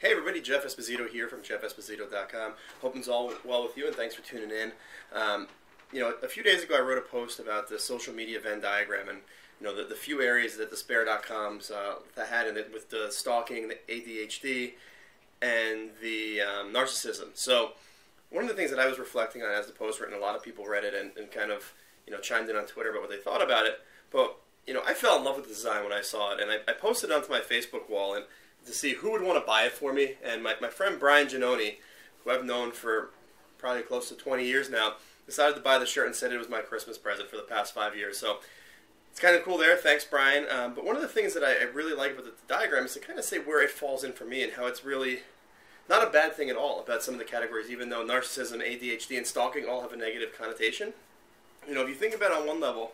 Hey everybody, Jeff Esposito here from jeffesposito.com. Hoping it's all well with you, and thanks for tuning in. A few days ago I wrote a post about the social media Venn diagram, and the few areas that the spare.coms that had in it, with the stalking, the ADHD, and the narcissism. So one of the things that I was reflecting on as the post written, a lot of people read it and kind of chimed in on Twitter about what they thought about it. But I fell in love with the design when I saw it, and I posted it onto my Facebook wall and to see who would want to buy it for me. And my friend Brian Giannoni, who I've known for probably close to 20 years now, decided to buy the shirt and said it was my Christmas present for the past 5 years. So it's kind of cool there. Thanks, Brian. But one of the things that I really like about the diagram is to kind of say where it falls in for me and how it's really not a bad thing at all about some of the categories, even though narcissism, ADHD, and stalking all have a negative connotation. If you think about it on one level,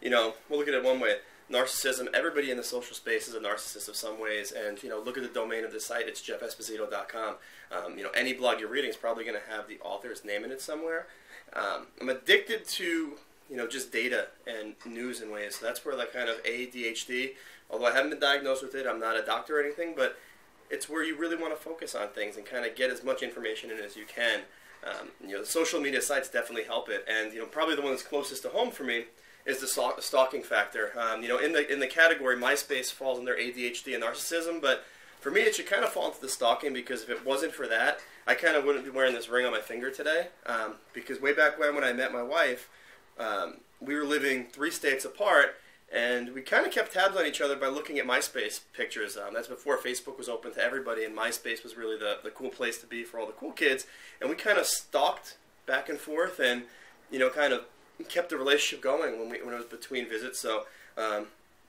we'll look at it one way. Narcissism, everybody in the social space is a narcissist of some ways, and look at the domain of the site, it's jeffesposito.com. Any blog you're reading is probably going to have the author's name in it somewhere. I'm addicted to just data and news in ways, so that's where that kind of ADHD, although I haven't been diagnosed with it, I'm not a doctor or anything, but it's where you really want to focus on things and kind of get as much information in as you can. The social media sites definitely help it, and probably the one that's closest to home for me is the stalking factor. In the category, MySpace falls under ADHD and narcissism, but for me it should kind of fall into the stalking, because if it wasn't for that, I kind of wouldn't be wearing this ring on my finger today, because way back when I met my wife, we were living 3 states apart, and we kind of kept tabs on each other by looking at MySpace pictures. That's before Facebook was open to everybody, and MySpace was really the cool place to be for all the cool kids, and we kind of stalked back and forth and kind of kept the relationship going when it was between visits. So I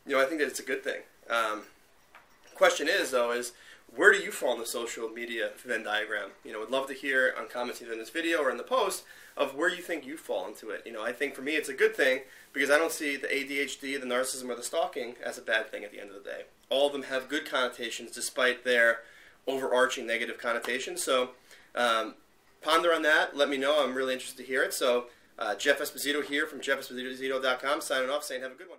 think that it's a good thing. Question is, though, is where do you fall in the social media Venn diagram? Would love to hear on comments either in this video or in the post of where you think you fall into it. I think for me it's a good thing, because I don't see the ADHD, the narcissism, or the stalking as a bad thing at the end of the day. All of them have good connotations despite their overarching negative connotations. So ponder on that. Let me know. I'm really interested to hear it. So Jeff Esposito here from jeffesposito.com, signing off, saying have a good one.